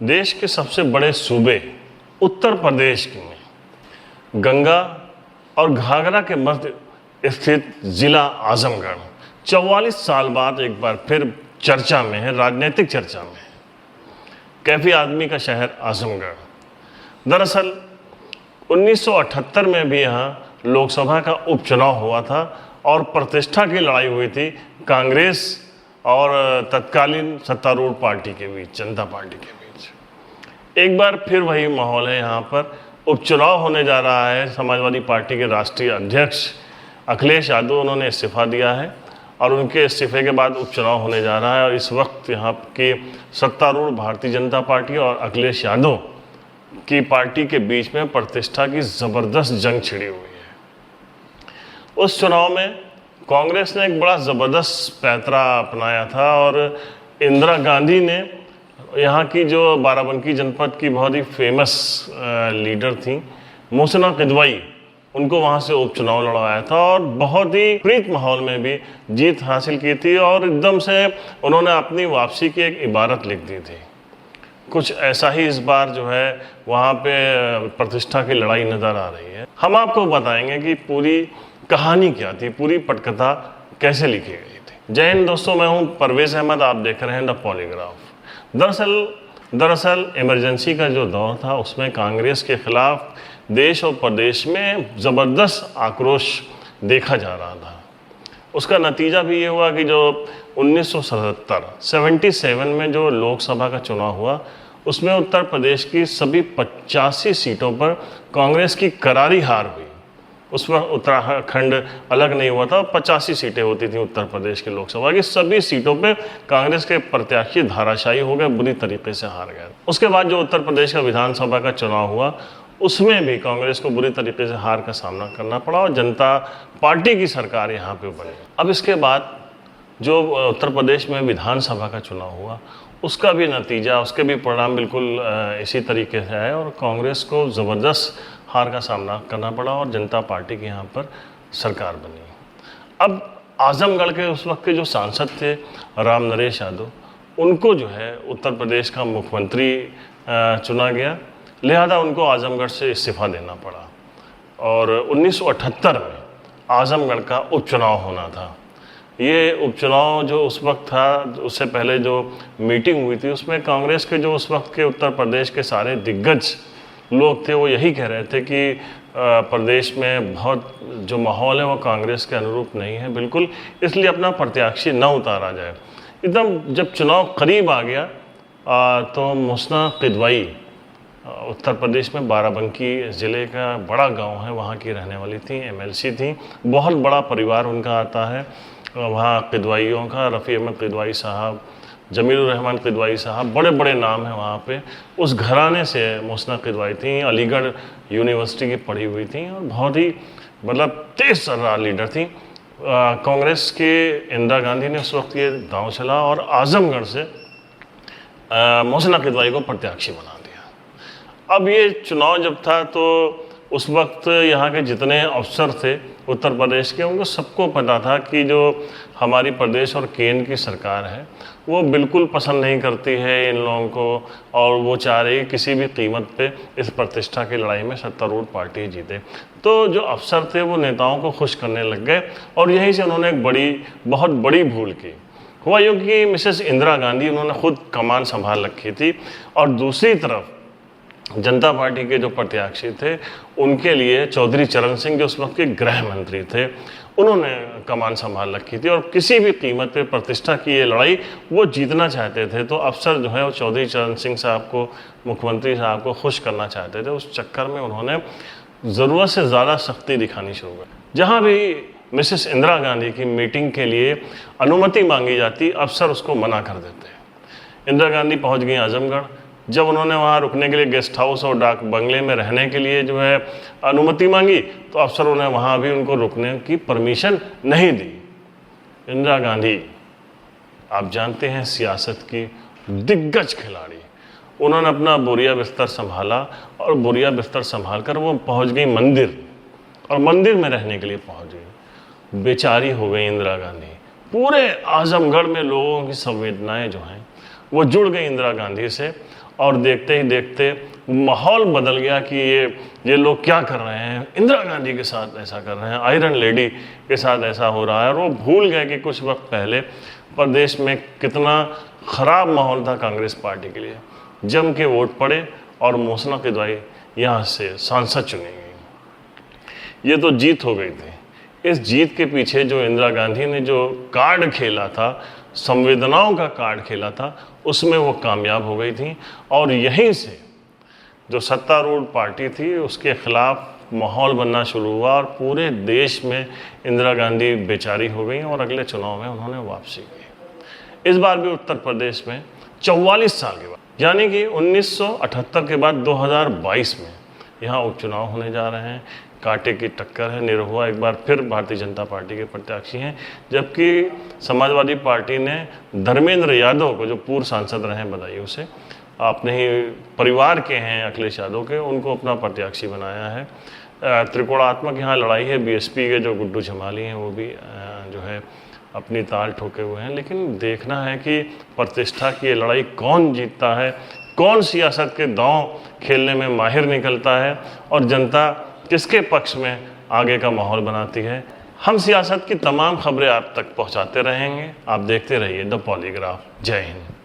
देश के सबसे बड़े सूबे उत्तर प्रदेश में गंगा और घाघरा के मध्य स्थित जिला आजमगढ़ 44 साल बाद एक बार फिर चर्चा में है, राजनीतिक चर्चा में है। कैफी आदमी का शहर आजमगढ़। दरअसल 1978 में भी यहाँ लोकसभा का उपचुनाव हुआ था और प्रतिष्ठा की लड़ाई हुई थी कांग्रेस और तत्कालीन सत्तारूढ़ पार्टी के बीच, जनता पार्टी के बीच। एक बार फिर वही माहौल है। यहाँ पर उपचुनाव होने जा रहा है। समाजवादी पार्टी के राष्ट्रीय अध्यक्ष अखिलेश यादव, उन्होंने इस्तीफा दिया है और उनके इस्तीफे के बाद उपचुनाव होने जा रहा है। और इस वक्त यहाँ की सत्तारूढ़ भारतीय जनता पार्टी और अखिलेश यादव की पार्टी के बीच में प्रतिष्ठा की ज़बरदस्त जंग छिड़ी हुई है। उस चुनाव में कांग्रेस ने एक बड़ा ज़बरदस्त पैंतरा अपनाया था और इंदिरा गांधी ने यहाँ की जो बाराबंकी जनपद की बहुत ही फेमस लीडर थी मोहसिना किदवाई, उनको वहाँ से उपचुनाव लड़वाया था और बहुत ही प्रीत माहौल में भी जीत हासिल की थी। और एकदम से उन्होंने अपनी वापसी की एक इबारत लिख दी थी। कुछ ऐसा ही इस बार जो है वहाँ पे प्रतिष्ठा की लड़ाई नज़र आ रही है। हम आपको बताएंगे कि पूरी कहानी क्या थी, पूरी पटकथा कैसे लिखी गई थी। जय हिंद दोस्तों, मैं हूँ परवेज अहमद, आप देख रहे हैं द पॉलीग्राफ। दरअसल इमरजेंसी का जो दौर था उसमें कांग्रेस के खिलाफ देश और प्रदेश में ज़बरदस्त आक्रोश देखा जा रहा था। उसका नतीजा भी ये हुआ कि जो 1977 में जो लोकसभा का चुनाव हुआ उसमें उत्तर प्रदेश की सभी 85 सीटों पर कांग्रेस की करारी हार हुई। उसमें उत्तराखंड अलग नहीं हुआ था। 85 सीटें होती थी उत्तर प्रदेश की लोकसभा की, सभी सीटों पे कांग्रेस के प्रत्याशी धाराशायी हो गए, बुरी तरीके से हार गए। उसके बाद जो उत्तर प्रदेश का विधानसभा का चुनाव हुआ उसमें भी कांग्रेस को बुरी तरीके से हार का सामना करना पड़ा और जनता पार्टी की सरकार यहाँ पे बनी। अब इसके बाद जो उत्तर प्रदेश में विधानसभा का चुनाव हुआ उसका भी नतीजा, उसके भी परिणाम बिल्कुल इसी तरीके से है और कांग्रेस को ज़बरदस्त हार का सामना करना पड़ा और जनता पार्टी की यहाँ पर सरकार बनी। अब आजमगढ़ के उस वक्त के जो सांसद थे राम नरेश यादव, उनको जो है उत्तर प्रदेश का मुख्यमंत्री चुना गया, लिहाजा उनको आजमगढ़ से इस्तीफा देना पड़ा। और 1978 में आजमगढ़ का उपचुनाव होना था। ये उपचुनाव जो उस वक्त था, उससे पहले जो मीटिंग हुई थी उसमें कांग्रेस के जो उस वक्त के उत्तर प्रदेश के सारे दिग्गज लोग थे वो यही कह रहे थे कि प्रदेश में बहुत जो माहौल है वो कांग्रेस के अनुरूप नहीं है बिल्कुल, इसलिए अपना प्रत्याशी न उतारा जाए। एकदम जब चुनाव करीब आ गया तो मोहसिना किदवाई उत्तर प्रदेश में बाराबंकी ज़िले का बड़ा गांव है, वहाँ की रहने वाली थी, एमएलसी थी। बहुत बड़ा परिवार उनका आता है वहाँ किदवाइयों का, रफ़ी अहमद किदवाई साहब, जमीलुर रहमान किदवाई साहब, बड़े बड़े नाम हैं वहाँ पे। उस घराने से मोहसिना किदवाई थी, अलीगढ़ यूनिवर्सिटी की पढ़ी हुई थी और बहुत ही मतलब तेज तर्रार लीडर थी। कांग्रेस के इंदिरा गांधी ने उस वक्त ये दांव चला और आजमगढ़ से मोहसिना किदवाई को प्रत्याशी बना दिया। अब ये चुनाव जब था तो उस वक्त यहाँ के जितने अफसर थे उत्तर प्रदेश के, उनको सबको पता था कि जो हमारी प्रदेश और केंद्र की सरकार है वो बिल्कुल पसंद नहीं करती है इन लोगों को और वो चाह रही है किसी भी कीमत पे इस प्रतिष्ठा की लड़ाई में सत्तारूढ़ पार्टी जीते। तो जो अफसर थे वो नेताओं को खुश करने लग गए और यहीं से उन्होंने एक बहुत बड़ी भूल की। हुआ यूँ कि मिसेस इंदिरा गांधी, उन्होंने खुद कमान संभाल रखी थी और दूसरी तरफ जनता पार्टी के जो प्रत्याशी थे उनके लिए चौधरी चरण सिंह जो उस वक्त के गृह मंत्री थे, उन्होंने कमान संभाल रखी थी और किसी भी कीमत पे प्रतिष्ठा की ये लड़ाई वो जीतना चाहते थे। तो अफसर जो है वो चौधरी चरण सिंह साहब को, मुख्यमंत्री साहब को खुश करना चाहते थे। उस चक्कर में उन्होंने ज़रूरत से ज़्यादा सख्ती दिखानी शुरू कर। जहाँ भी मिसेस इंदिरा गांधी की मीटिंग के लिए अनुमति मांगी जाती, अफसर उसको मना कर देते। इंदिरा गांधी पहुँच गई आजमगढ़। जब उन्होंने वहाँ रुकने के लिए गेस्ट हाउस और डाक बंगले में रहने के लिए जो है अनुमति मांगी तो अफसरों ने वहाँ भी उनको रुकने की परमिशन नहीं दी। इंदिरा गांधी, आप जानते हैं, सियासत की दिग्गज खिलाड़ी, उन्होंने अपना बोरिया बिस्तर संभाला और बोरिया बिस्तर संभाल कर वो पहुँच गई मंदिर और मंदिर में रहने के लिए पहुँच गई। बेचारी हो गई इंदिरा गांधी। पूरे आजमगढ़ में लोगों की संवेदनाएं जो हैं वो जुड़ गई इंदिरा गांधी से और देखते ही देखते माहौल बदल गया कि ये लोग क्या कर रहे हैं, इंदिरा गांधी के साथ ऐसा कर रहे हैं, आयरन लेडी के साथ ऐसा हो रहा है। और वो भूल गए कि कुछ वक्त पहले प्रदेश में कितना ख़राब माहौल था कांग्रेस पार्टी के लिए। जम के वोट पड़े और मोसना के द्वारा यहाँ से सांसद चुनी गई। ये तो जीत हो गई थी। इस जीत के पीछे जो इंदिरा गांधी ने जो कार्ड खेला था, संवेदनाओं का कार्ड खेला था, उसमें वो कामयाब हो गई थी। और यहीं से जो सत्तारूढ़ पार्टी थी उसके खिलाफ माहौल बनना शुरू हुआ और पूरे देश में इंदिरा गांधी बेचारी हो गई और अगले चुनाव में उन्होंने वापसी की। इस बार भी उत्तर प्रदेश में 44 साल के बाद, यानी कि 1978 के बाद 2022 में यहाँ उपचुनाव होने जा रहे हैं। कांटे की टक्कर है। निरहुआ एक बार फिर भारतीय जनता पार्टी के प्रत्याशी हैं, जबकि समाजवादी पार्टी ने धर्मेंद्र यादव को, जो पूर्व सांसद रहे हैं बदायूं से, अपने ही परिवार के हैं अखिलेश यादव के, उनको अपना प्रत्याशी बनाया है। त्रिकोणात्मक यहाँ लड़ाई है। बीएसपी के जो गुड्डू झमाली हैं वो भी जो है अपनी ताल ठोके हुए हैं। लेकिन देखना है कि प्रतिष्ठा की ये लड़ाई कौन जीतता है, कौन सियासत के दांव खेलने में माहिर निकलता है और जनता किसके पक्ष में आगे का माहौल बनाती है। हम सियासत की तमाम खबरें आप तक पहुंचाते रहेंगे। आप देखते रहिए द पॉलीग्राफ। जय हिंद।